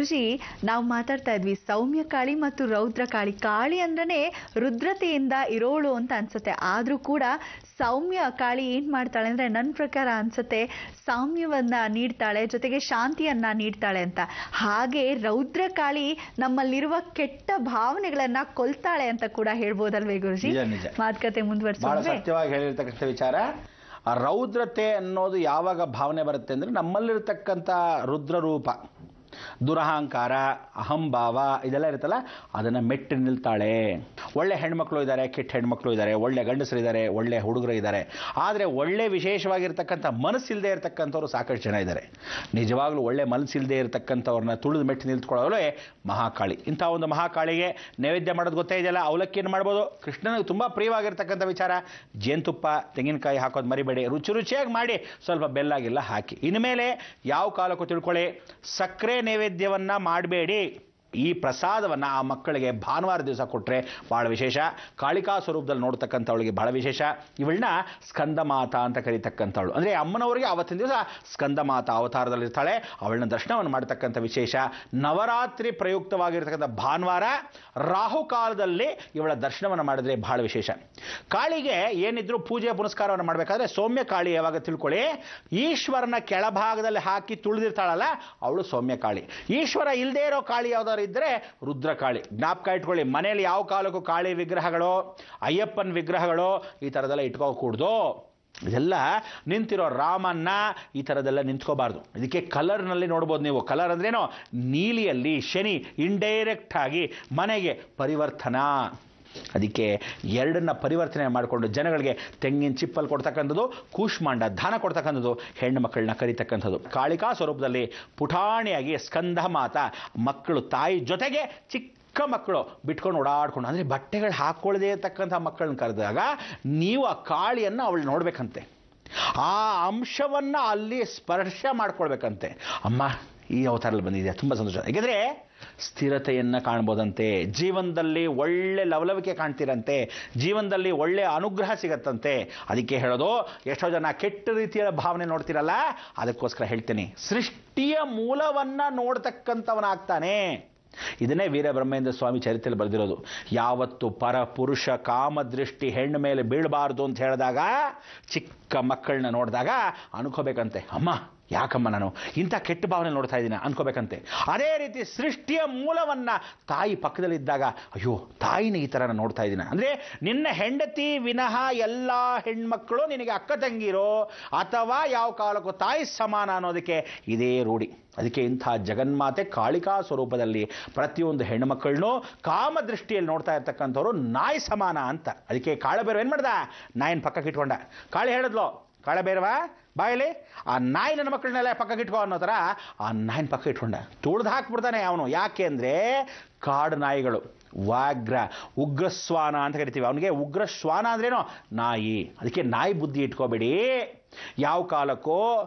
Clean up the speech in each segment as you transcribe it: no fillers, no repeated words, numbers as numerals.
ಗುರುಜಿ, ನಾವು ಮಾತಾಡ್ತಾ ಇದ್ವಿ ಸೌಮ್ಯ ಕಾಳಿ ಮತ್ತು ರೌದ್ರ ಕಾಳಿ. ಕಾಳಿ ಅಂದ್ರೆ ರುದ್ರತೆಯಿಂದ ಇರೋಳು ಅಂತ ಅನ್ಸುತ್ತೆ. ಆದ್ರೂ ಕೂಡ ಸೌಮ್ಯ ಕಾಳಿ ಏನ್ ಮಾಡ್ತಾಳೆ ಅಂದ್ರೆ ನನ್ನ ಪ್ರಕಾರ ಅನ್ಸುತ್ತೆ ಸೌಮ್ಯವನ್ನ ನೀಡ್ತಾಳೆ, ಜೊತೆಗೆ ಶಾಂತಿಯನ್ನ ನೀಡ್ತಾಳೆ ಅಂತ. ಹಾಗೆ ರೌದ್ರ ಕಾಳಿ ನಮ್ಮಲ್ಲಿರುವ ಕೆಟ್ಟ ಭಾವನೆಗಳನ್ನ ಕೊಲ್ತಾಳೆ ಅಂತ ಕೂಡ ಹೇಳ್ಬೋದಲ್ವೇ ಗುರುಜಿ? ಮಾತುಕತೆ ಮುಂದುವರಿಸೋಣ. ಸತ್ಯವಾಗಿ ಹೇಳಿರ್ತಕ್ಕಂಥ ವಿಚಾರ. ಆ ರೌದ್ರತೆ ಅನ್ನೋದು ಯಾವಾಗ ಭಾವನೆ ಬರುತ್ತೆ ಅಂದ್ರೆ ನಮ್ಮಲ್ಲಿರ್ತಕ್ಕಂಥ ರುದ್ರ ರೂಪ, ದುರಹಂಕಾರ, ಅಹಂಭಾವ ಇದೆಲ್ಲ ಇರುತ್ತಲ್ಲ, ಅದನ್ನು ಮೆಟ್ಟಿ ನಿಲ್ತಾಳೆ. ಒಳ್ಳೆ ಹೆಣ್ಮಕ್ಳು ಇದ್ದಾರೆ, ಕೆಟ್ಟ ಹೆಣ್ಮಕ್ಳು ಇದ್ದಾರೆ, ಒಳ್ಳೆ ಗಂಡಸರಿದ್ದಾರೆ, ಒಳ್ಳೆ ಹುಡುಗರು ಇದ್ದಾರೆ. ಆದರೆ ಒಳ್ಳೆ ವಿಶೇಷವಾಗಿರ್ತಕ್ಕಂಥ ಮನಸ್ಸಿಲ್ಲದೆ ಇರತಕ್ಕಂಥವ್ರು ಸಾಕಷ್ಟು ಜನ ಇದ್ದಾರೆ. ನಿಜವಾಗ್ಲೂ ಒಳ್ಳೆ ಮನಸ್ಸಿಲ್ಲದೆ ಇರತಕ್ಕಂಥವ್ರನ್ನ ತುಳಿದು ಮೆಟ್ಟಿ ನಿಲ್ತ್ಕೊಳ್ಳೋದೇ ಮಹಾಕಾಳಿ. ಇಂಥ ಒಂದು ಮಹಾಕಾಳಿಗೆ ನೈವೇದ್ಯ ಮಾಡೋದು ಗೊತ್ತೇ ಇದೆಯಲ್ಲ, ಅವಲಕ್ಕಿಯನ್ನು ಮಾಡ್ಬೋದು. ಕೃಷ್ಣನಿಗೆ ತುಂಬ ಪ್ರಿಯವಾಗಿರ್ತಕ್ಕಂಥ ವಿಚಾರ. ಜೇನುತುಪ್ಪ, ತೆಂಗಿನಕಾಯಿ ಹಾಕೋದು ಮರಿಬೇಡಿ. ರುಚಿಯಾಗಿ ಮಾಡಿ ಸ್ವಲ್ಪ ಬೆಲ್ಲಾಗಿಲ್ಲ ಹಾಕಿ. ಇನ್ಮೇಲೆ ಯಾವ ಕಾಲಕ್ಕೂ ತಿಳ್ಕೊಳ್ಳಿ, ಸಕ್ಕರೆ ನೈವೇದ್ಯವನ್ನ ಮಾಡಬೇಡಿ. ಈ ಪ್ರಸಾದವನ್ನ ಆ ಮಕ್ಕಳಿಗೆ ಭಾನುವಾರ ದಿವಸ ಕೊಟ್ಟರೆ ಬಹಳ ವಿಶೇಷ. ಕಾಳಿಕಾ ಸ್ವರೂಪದಲ್ಲಿ ನೋಡ್ತಕ್ಕಂಥವಳಿಗೆ ಬಹಳ ವಿಶೇಷ. ಇವಳನ್ನ ಸ್ಕಂದ ಮಾತಾ ಅಂತ ಕರೀತಕ್ಕಂಥವಳು. ಅಂದರೆ ಅಮ್ಮನವರಿಗೆ ಆವತ್ತಿನ ದಿವಸ ಸ್ಕಂದ ಮಾತಾ ಅವತಾರದಲ್ಲಿರ್ತಾಳೆ. ಅವಳನ್ನ ದರ್ಶನವನ್ನು ಮಾಡ್ತಕ್ಕಂಥ ವಿಶೇಷ. ನವರಾತ್ರಿ ಪ್ರಯುಕ್ತವಾಗಿರ್ತಕ್ಕಂಥ ಭಾನುವಾರ ರಾಹುಕಾಲದಲ್ಲಿ ಇವಳ ದರ್ಶನವನ್ನು ಮಾಡಿದ್ರೆ ಬಹಳ ವಿಶೇಷ. ಕಾಳಿಗೆ ಏನಿದ್ರು ಪೂಜೆ ಪುನಸ್ಕಾರವನ್ನು ಮಾಡಬೇಕಾದ್ರೆ ಸೌಮ್ಯ ಕಾಳಿ ಯಾವಾಗ ತಿಳ್ಕೊಳ್ಳಿ, ಈಶ್ವರನ ಕೆಳಭಾಗದಲ್ಲಿ ಹಾಕಿ ತುಳಿದಿರ್ತಾಳಲ್ಲ, ಅವಳು ಸೌಮ್ಯ ಕಾಳಿ. ಈಶ್ವರ ಇಲ್ಲದೆ ಇರೋ ಕಾಳಿ ಯಾವ್ದಾದ್ರು ಇದ್ರೆ ರುದ್ರಕಾಳಿ. ಜ್ಞಾಪಕ ಇಟ್ಕೊಳ್ಳಿ, ಮನೆಯಲ್ಲಿ ಯಾವ ಕಾಲಕ್ಕೂ ಕಾಳಿ ವಿಗ್ರಹಗಳು, ಅಯ್ಯಪ್ಪನ ವಿಗ್ರಹಗಳು ಈ ಥರದೆಲ್ಲ ಇಟ್ಕೋಕೂಡ್ದು. ಇದೆಲ್ಲ ನಿಂತಿರೋ ರಾಮನ್ನ ಈ ಥರದೆಲ್ಲ ನಿಂತ್ಕೋಬಾರ್ದು. ಇದಕ್ಕೆ ಕಲರ್ನಲ್ಲಿ ನೋಡ್ಬೋದು ನೀವು. ಕಲರ್ ಅಂದ್ರೇನೋ ನೀಲಿಯಲ್ಲಿ ಶನಿ ಇಂಡೈರೆಕ್ಟ್ ಆಗಿ ಮನೆಗೆ ಪರಿವರ್ತನಾ. ಅದಕ್ಕೆ ಎರಡನ್ನ ಪರಿವರ್ತನೆ ಮಾಡಿಕೊಂಡು ಜನಗಳಿಗೆ ತೆಂಗಿನ ಚಿಪ್ಪಲ್ಲಿ ಕೊಡ್ತಕ್ಕಂಥದ್ದು, ಕೂಷ್ಮಾಂಡ ದಾನ ಕೊಡ್ತಕ್ಕಂಥದ್ದು, ಹೆಣ್ಣು ಮಕ್ಕಳನ್ನ ಕರೀತಕ್ಕಂಥದ್ದು. ಕಾಳಿಕಾ ಸ್ವರೂಪದಲ್ಲಿ ಪುಟಾಣಿಯಾಗಿ ಸ್ಕಂದ ಮಾತಾ, ಮಕ್ಕಳು ತಾಯಿ ಜೊತೆಗೆ ಚಿಕ್ಕ ಮಕ್ಕಳು ಬಿಟ್ಕೊಂಡು ಓಡಾಡ್ಕೊಂಡು, ಅಂದರೆ ಬಟ್ಟೆಗಳು ಹಾಕ್ಕೊಳ್ಳದೇ ಇರತಕ್ಕಂಥ ಮಕ್ಕಳನ್ನ ಕರೆದಾಗ ನೀವು ಆ ಕಾಳಿಯನ್ನು ಅವಳು ನೋಡ್ಬೇಕಂತೆ. ಆ ಅಂಶವನ್ನು ಅಲ್ಲಿ ಸ್ಪರ್ಶ ಮಾಡ್ಕೊಳ್ಬೇಕಂತೆ. ಅಮ್ಮ ಈ ಅವತಾರಲ್ಲಿ ಬಂದಿದೆ, ತುಂಬ ಸಂತೋಷ. ಯಾಕೆಂದರೆ ಸ್ಥಿರತೆಯನ್ನು ಕಾಣ್ಬೋದಂತೆ, ಜೀವನದಲ್ಲಿ ಒಳ್ಳೆ ಲವಲವಿಕೆ ಕಾಣ್ತಿರಂತೆ, ಜೀವನದಲ್ಲಿ ಒಳ್ಳೆ ಅನುಗ್ರಹ ಸಿಗತ್ತಂತೆ. ಅದಕ್ಕೆ ಹೇಳೋದು, ಎಷ್ಟೋ ಜನ ಕೆಟ್ಟ ರೀತಿಯ ಭಾವನೆ ನೋಡ್ತಿರಲ್ಲ, ಅದಕ್ಕೋಸ್ಕರ ಹೇಳ್ತೀನಿ, ಸೃಷ್ಟಿಯ ಮೂಲವನ್ನು ನೋಡ್ತಕ್ಕಂಥವನಾಗ್ತಾನೆ. ಇದನ್ನೇ ವೀರಬ್ರಹ್ಮೇಂದ್ರ ಸ್ವಾಮಿ ಚರಿತ್ರೆಯಲ್ಲಿ ಬರೆದಿರೋದು. ಯಾವತ್ತು ಪರಪುರುಷ ಕಾಮದೃಷ್ಟಿ ಹೆಣ್ಣು ಮೇಲೆ ಬೀಳಬಾರ್ದು ಅಂತ ಹೇಳಿದಾಗ, ಚಿಕ್ಕ ಮಕ್ಕಳನ್ನ ನೋಡಿದಾಗ ಅನ್ಕೋಬೇಕಂತೆ, ಅಮ್ಮ ಯಾಕಮ್ಮ ನಾನು ಇಂಥ ಕೆಟ್ಟ ಭಾವನೆ ನೋಡ್ತಾ ಇದ್ದೀನಿ ಅನ್ಕೋಬೇಕಂತೆ. ಅದೇ ರೀತಿ ಸೃಷ್ಟಿಯ ಮೂಲವನ್ನು ತಾಯಿ ಪಕ್ಕದಲ್ಲಿದ್ದಾಗ, ಅಯ್ಯೋ ತಾಯಿನ ಈ ಥರ ನೋಡ್ತಾ ಇದ್ದೀನಿ ಅಂದರೆ, ನಿನ್ನ ಹೆಂಡತಿ ವಿನಃ ಎಲ್ಲ ಹೆಣ್ಮಕ್ಕಳು ನಿನಗೆ ಅಕ್ಕ ತಂಗಿರೋ ಅಥವಾ ಯಾವ ಕಾಲಕ್ಕೂ ತಾಯಿ ಸಮಾನ ಅನ್ನೋದಕ್ಕೆ ಇದೇ ರೂಢಿ. ಅದಕ್ಕೆ ಇಂಥ ಜಗನ್ಮಾತೆ ಕಾಳಿಕಾ ಸ್ವರೂಪದಲ್ಲಿ ಪ್ರತಿಯೊಂದು ಹೆಣ್ಣುಮಕ್ಕಳನ್ನೂ ಕಾಮದೃಷ್ಟಿಯಲ್ಲಿ ನೋಡ್ತಾ ಇರ್ತಕ್ಕಂಥವ್ರು ನಾಯಿ ಸಮಾನ ಅಂತ. ಅದಕ್ಕೆ ಕಾಳಬೇರು ಏನು ಮಾಡ್ದ, ನಾಯಿನ ಪಕ್ಕಕ್ಕೆ ಇಟ್ಕೊಂಡ. ಕಾಳಿ ಹೇಳಿದ್ಲು, ಕಾಳಬೇರವಾ ಬಾಯಲ್ಲಿ ಆ ನಾಯಿ ನನ್ನ ಮಕ್ಕಳನ್ನೆಲ್ಲ ಪಕ್ಕಕ್ಕೆ ಇಟ್ಕೋ ಅನ್ನೋ ಥರ ಆ ನಾಯಿನ ಪಕ್ಕ ಇಟ್ಕೊಂಡ. ತುಳಿದು ಹಾಕ್ಬಿಡ್ತಾನೆ ಅವನು. ಯಾಕೆ ಅಂದರೆ ಕಾಡು ನಾಯಿಗಳು, ವ್ಯಾಘ್ರ, ಉಗ್ರಶ್ವಾನ ಅಂತ ಕರಿತೀವಿ. ಅವನಿಗೆ ಉಗ್ರಶ್ವಾನ ಅಂದ್ರೇನೋ ನಾಯಿ. ಅದಕ್ಕೆ ನಾಯಿ ಬುದ್ಧಿ ಇಟ್ಕೋಬೇಡಿ. ಯಾವ ಕಾಲಕ್ಕೂ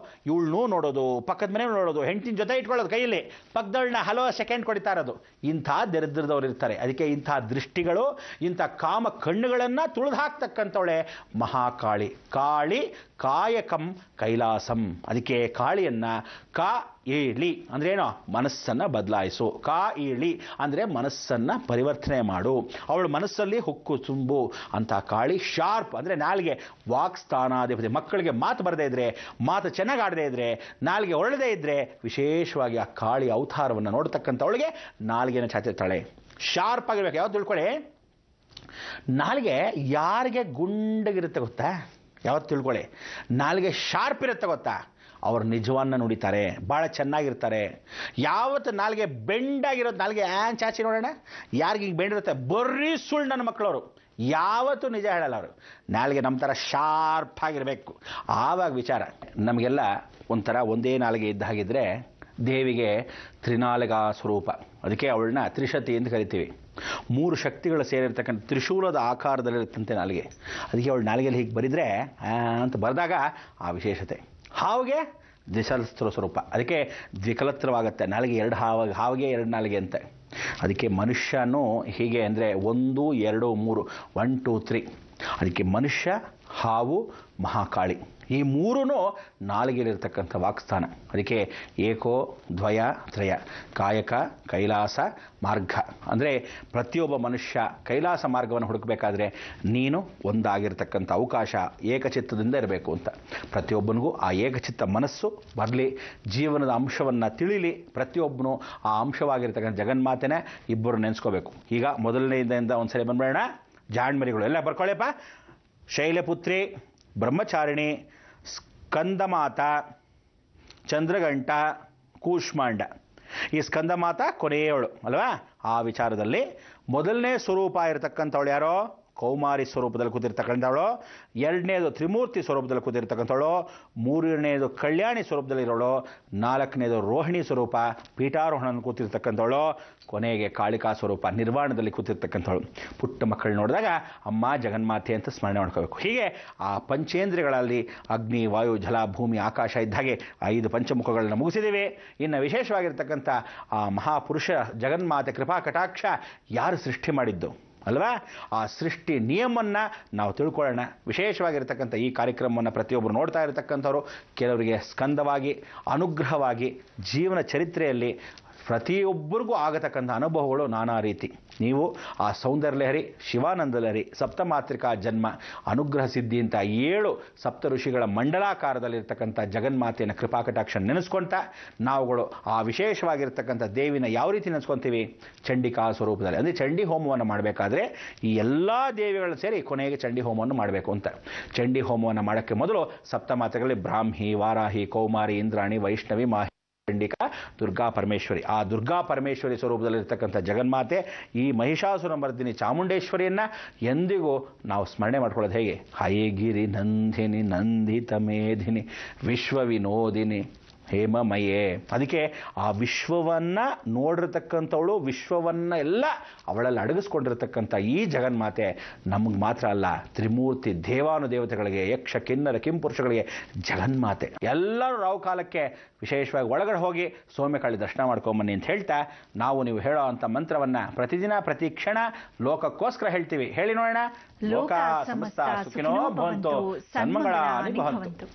ಇವಳನ್ನೂ ನೋಡೋದು, ಪಕ್ಕದ ಮನೆ ನೋಡೋದು, ಹೆಂಡತಿನ ಜೊತೆ ಇಟ್ಕೊಳ್ಳೋದು ಕೈಯಲ್ಲಿ, ಪಕ್ಕದವಳನ್ನ ಹಲೋ ಸೆಕೆಂಡ್ ಕೊಡ್ತಾ ಇರೋದು, ಇಂಥ ದರಿದ್ರದವ್ರು ಇರ್ತಾರೆ. ಅದಕ್ಕೆ ಇಂಥ ದೃಷ್ಟಿಗಳು, ಇಂಥ ಕಾಮ ಕಣ್ಣುಗಳನ್ನು ತುಳಿದು ಹಾಕ್ತಕ್ಕಂಥವಳೆ ಮಹಾಕಾಳಿ. ಕಾಳಿ ಕಾಯಕಂ ಕೈಲಾಸಂ. ಅದಕ್ಕೆ ಕಾಳಿಯನ್ನು ಕಾ ಏಳಿ ಅಂದ್ರೇನೋ ಮನಸ್ಸನ್ನು ಬದಲಾಯಿಸು, ಕಾ ಏಳಿ ಅಂದರೆ ಮನಸ್ಸನ್ನು ಪರಿವರ್ತನೆ ಮಾಡು, ಅವಳ ಮನಸ್ಸಲ್ಲಿ ಹುಕ್ಕು ತುಂಬು ಅಂತ. ಕಾಳಿ ಶಾರ್ಪ್ ಅಂದರೆ ನಾಲಿಗೆ, ವಾಕ್ಸ್ಥಾನಾಧಿಪತಿ. ಮಕ್ಕಳಿಗೆ ಮಾತು ಬರದೇ ಇದ್ರೆ, ಮಾತು ಚೆನ್ನಾಗಿ ಆಡದೇ ಇದ್ರೆ, ನಾಲಿಗೆ ಹೊರಳದೇ ಇದ್ರೆ, ವಿಶೇಷವಾಗಿ ಆ ಕಾಳಿ ಅವತಾರವನ್ನು ನೋಡ್ತಕ್ಕಂಥವಳಿಗೆ ನಾಲಿಗೆನ ಚಾಚಿರ್ತಾಳೆ. ಶಾರ್ಪ್ ಆಗಿರ್ಬೇಕು. ಯಾವ್ದು ತಿಳ್ಕೊಳ್ಳಿ, ನಾಲಿಗೆ ಯಾರಿಗೆ ಗುಂಡಗಿರುತ್ತೆ ಗೊತ್ತಾ? ಯಾವತ್ತು ತಿಳ್ಕೊಳ್ಳಿ, ನಾಲಿಗೆ ಶಾರ್ಪ್ ಇರುತ್ತೆ ಗೊತ್ತಾ, ಅವ್ರು ನಿಜವನ್ನ ನುಡಿತಾರೆ, ಭಾಳ ಚೆನ್ನಾಗಿರ್ತಾರೆ. ಯಾವತ್ತು ನಾಲಿಗೆ ಬೆಂಡಾಗಿರೋದು, ನಾಲಿಗೆ ಚಾಚಿ ನೋಡೋಣ, ಯಾರಿಗೆ ಹಿಂಗೆ ಬೆಂಡಿರುತ್ತೆ, ಬರ್ರಿ ಸುಳ್ಳು ನನ್ನ ಮಕ್ಕಳವರು, ಯಾವತ್ತೂ ನಿಜ ಹೇಳಲ್ಲ ಅವರು. ನಾಲಿಗೆ ನಮ್ಮ ಥರ ಶಾರ್ಪ್ ಆಗಿರಬೇಕು. ಆವಾಗ ವಿಚಾರ. ನಮಗೆಲ್ಲ ಒಂಥರ ಒಂದೇ ನಾಲಿಗೆ ಇದ್ದ ಹಾಗಿದ್ರೆ ದೇವಿಗೆ ತ್ರಿನಾಲಿಗಾ ಸ್ವರೂಪ. ಅದಕ್ಕೆ ಅವಳನ್ನ ತ್ರಿಶತಿ ಅಂತ ಕರಿತೀವಿ. 3 ಶಕ್ತಿಗಳು ಸೇರಿರ್ತಕ್ಕಂಥ ತ್ರಿಶೂಲದ ಆಕಾರದಲ್ಲಿರುತ್ತಂತೆ ನಾಲಿಗೆ. ಅದಕ್ಕೆ ಅವಳು ನಾಲಿಗೆಯಲ್ಲಿ ಹೀಗೆ ಬರಿದರೆ ಅಂತ ಬರೆದಾಗ ಆ ವಿಶೇಷತೆ. ಹಾವಿಗೆ ದ್ವಿಸಹಸ್ರ ಸ್ವರೂಪ. ಅದಕ್ಕೆ ದ್ವಿಕಲತ್ರವಾಗುತ್ತೆ ನಾಲಿಗೆ. 2 ಹಾವಿಗೆ 2 ನಾಲಿಗೆ ಅಂತೆ. ಅದಕ್ಕೆ ಮನುಷ್ಯನೂ ಹೀಗೆ ಅಂದರೆ 1 2 3 1 2 3. ಅದಕ್ಕೆ ಮನುಷ್ಯ ಹಾವು, ಮಹಾಕಾಳಿ. ಈ ಮೂರೂ ನಾಲಿಗೆಯಲ್ಲಿರ್ತಕ್ಕಂಥ ವಾಕ್ಸ್ಥಾನ. ಅದಕ್ಕೆ ಏಕೋ ದ್ವಯ ತ್ರಯ, ಕಾಯಕ ಕೈಲಾಸ ಮಾರ್ಗ. ಅಂದರೆ ಪ್ರತಿಯೊಬ್ಬ ಮನುಷ್ಯ ಕೈಲಾಸ ಮಾರ್ಗವನ್ನು ಹುಡುಕಬೇಕಾದ್ರೆ ನೀನು ಒಂದಾಗಿರ್ತಕ್ಕಂಥ ಅವಕಾಶ ಏಕಚಿತ್ತದಿಂದ ಇರಬೇಕು ಅಂತ. ಪ್ರತಿಯೊಬ್ಬನಿಗೂ ಆ ಏಕಚಿತ್ತ ಮನಸ್ಸು ಬರಲಿ, ಜೀವನದ ಅಂಶವನ್ನು ತಿಳಿಲಿ. ಪ್ರತಿಯೊಬ್ಬನು ಆ ಅಂಶವಾಗಿರ್ತಕ್ಕಂಥ ಜಗನ್ಮಾತೆನೇ ಇಬ್ಬರು ನೆನೆಸ್ಕೋಬೇಕು. ಈಗ ಮೊದಲನೆಯಿಂದ ಒಂದ್ಸರಿ ಬಂದ್ಬೇಡ, ಜಾಣ್ಮರಿಗಳು ಎಲ್ಲ ಬರ್ಕೊಳ್ಳಿಯಪ್ಪ. ಶೈಲಪುತ್ರಿ, ಬ್ರಹ್ಮಚಾರಿಣಿ, ಸ್ಕಂದಮಾತ, ಚಂದ್ರಗಂಟ, ಕೂಷ್ಮಾಂಡ. ಈ ಸ್ಕಂದಮಾತ ಕೊನೆಯವಳು ಅಲ್ವಾ? ಆ ವಿಚಾರದಲ್ಲಿ ಮೊದಲನೇ ಸ್ವರೂಪ ಇರತಕ್ಕಂಥವಳು ಯಾರೋ? ಕೌಮಾರಿ ಸ್ವರೂಪದಲ್ಲಿ ಕೂತಿರ್ತಕ್ಕಂಥವಳು. ಎರಡನೇದು ತ್ರಿಮೂರ್ತಿ ಸ್ವರೂಪದಲ್ಲಿ ಕೂತಿರ್ತಕ್ಕಂಥವಳು. ಮೂರನೇದು ಕಲ್ಯಾಣಿ ಸ್ವರೂಪದಲ್ಲಿರೋಳು. ನಾಲ್ಕನೇದು ರೋಹಿಣಿ ಸ್ವರೂಪ ಪೀಠಾರೋಹಣ ಕೂತಿರ್ತಕ್ಕಂಥವಳು. ಕೊನೆಗೆ ಕಾಳಿಕಾ ಸ್ವರೂಪ ನಿರ್ವಾಣದಲ್ಲಿ ಕೂತಿರ್ತಕ್ಕಂಥವಳು. ಪುಟ್ಟ ಮಕ್ಕಳು ನೋಡಿದಾಗ ಅಮ್ಮ ಜಗನ್ಮಾತೆ ಅಂತ ಸ್ಮರಣೆ ಮಾಡ್ಕೋಬೇಕು. ಹೀಗೆ ಆ ಪಂಚೇಂದ್ರಿಯಗಳಲ್ಲಿ ಅಗ್ನಿ, ವಾಯು, ಜಲ, ಭೂಮಿ, ಆಕಾಶ ಇದ್ದ ಹಾಗೆ 5 ಪಂಚಮುಖಗಳನ್ನ ಮುಗಿಸಿದ್ದೀವಿ. ಇನ್ನು ವಿಶೇಷವಾಗಿರ್ತಕ್ಕಂಥ ಆ ಮಹಾಪುರುಷ ಜಗನ್ಮಾತೆ ಕೃಪಾ ಕಟಾಕ್ಷ ಯಾರು ಸೃಷ್ಟಿ ಮಾಡಿದ್ದು ಅಲ್ವಾ? ಆ ಸೃಷ್ಟಿ ನಿಯಮವನ್ನು ನಾವು ತಿಳ್ಕೊಳ್ಳೋಣ. ವಿಶೇಷವಾಗಿರ್ತಕ್ಕಂಥ ಈ ಕಾರ್ಯಕ್ರಮವನ್ನು ಪ್ರತಿಯೊಬ್ಬರು ನೋಡ್ತಾ ಇರತಕ್ಕಂಥವ್ರು ಕೆಲವರಿಗೆ ಸ್ಕಂದವಾಗಿ, ಅನುಗ್ರಹವಾಗಿ, ಜೀವನ ಚರಿತ್ರೆಯಲ್ಲಿ ಪ್ರತಿಯೊಬ್ಬರಿಗೂ ಆಗತಕ್ಕಂಥ ಅನುಭವಗಳು ನಾನಾ ರೀತಿ. ನೀವು ಆ ಸೌಂದರ್ಯ ಲಹರಿ, ಶಿವಾನಂದ ಲಹರಿ, ಸಪ್ತಮಾತ್ರಿಕಾ ಜನ್ಮ, ಅನುಗ್ರಹ ಸಿದ್ಧಿ ಅಂತ 7 ಸಪ್ತ ಋಷಿಗಳ ಮಂಡಲಾಕಾರದಲ್ಲಿರ್ತಕ್ಕಂಥ ಜಗನ್ಮಾತೆಯನ್ನು ಕೃಪಾಕಟಾಕ್ಷ ನೆನೆಸ್ಕೊಳ್ತಾ ನಾವುಗಳು ಆ ವಿಶೇಷವಾಗಿರ್ತಕ್ಕಂಥ ದೇವಿನ ಯಾವ ರೀತಿ ನೆನೆಸ್ಕೊತೀವಿ? ಚಂಡಿಕಾ ಸ್ವರೂಪದಲ್ಲಿ. ಅಂದರೆ ಚಂಡಿ ಹೋಮವನ್ನು ಮಾಡಬೇಕಾದ್ರೆ ಈ ಎಲ್ಲ ದೇವಿಗಳು ಸೇರಿ ಕೊನೆಗೆ ಚಂಡಿ ಹೋಮವನ್ನು ಮಾಡಬೇಕು ಅಂತ. ಚಂಡಿ ಹೋಮವನ್ನು ಮಾಡೋಕ್ಕೆ ಮೊದಲು ಸಪ್ತಮಾತೆಗಳಲ್ಲಿ ಬ್ರಾಹ್ಮಿ, ವಾರಾಹಿ, ಕೌಮಾರಿ, ಇಂದ್ರಾಣಿ, ವೈಷ್ಣವಿ, ಚಂಡಿಕಾ, ದುರ್ಗಾ ಪರಮೇಶ್ವರಿ. ಆ ದುರ್ಗಾ ಪರಮೇಶ್ವರಿ ಸ್ವರೂಪದಲ್ಲಿರ್ತಕ್ಕಂಥ ಜಗನ್ಮಾತೆ ಈ ಮಹಿಷಾಸುರ ಮರ್ದಿನಿ ಚಾಮುಂಡೇಶ್ವರಿಯನ್ನು ಎಂದಿಗೂ ನಾವು ಸ್ಮರಣೆ ಮಾಡ್ಕೊಳ್ಳೋದು ಹೇಗೆ? ಹಯಗಿರಿ ನಂದಿನಿ, ನಂದಿತ ಮೇಧಿನಿ, ವಿಶ್ವ ವಿನೋದಿನಿ, ಹೇಮಮಯೇ. ಅದಕ್ಕೆ ಆ ವಿಶ್ವವನ್ನು ನೋಡಿರ್ತಕ್ಕಂಥವಳು, ವಿಶ್ವವನ್ನು ಎಲ್ಲ ಅವಳಲ್ಲಿ ಅಡಗಿಸ್ಕೊಂಡಿರ್ತಕ್ಕಂಥ ಈ ಜಗನ್ಮಾತೆ ನಮಗೆ ಮಾತ್ರ ಅಲ್ಲ, ತ್ರಿಮೂರ್ತಿ ದೇವಾನುದೇವತೆಗಳಿಗೆ, ಯಕ್ಷ ಕಿನ್ನರ ಕಿಂಪುರುಷಗಳಿಗೆ ಜಗನ್ಮಾತೆ. ಎಲ್ಲರೂ ರಾವು ಕಾಲಕ್ಕೆ ವಿಶೇಷವಾಗಿ ಒಳಗಡೆ ಹೋಗಿ ಸೌಮ್ಯಕಾಳಿ ದರ್ಶನ ಮಾಡ್ಕೊಂಬನ್ನಿ ಅಂತ ಹೇಳ್ತಾ ನಾವು ನೀವು ಹೇಳೋ ಅಂಥ ಮಂತ್ರವನ್ನು ಪ್ರತಿದಿನ ಪ್ರತಿ ಕ್ಷಣ ಲೋಕಕ್ಕೋಸ್ಕರ ಹೇಳ್ತೀವಿ. ಹೇಳಿ ನೋಡೋಣ. ಲೋಕ ಸಮಸ್ತ ಸುಖಿನೋ ಭವಂತು, ಸನ್ಮಂಗಳಾನಿ ಭವಂತು.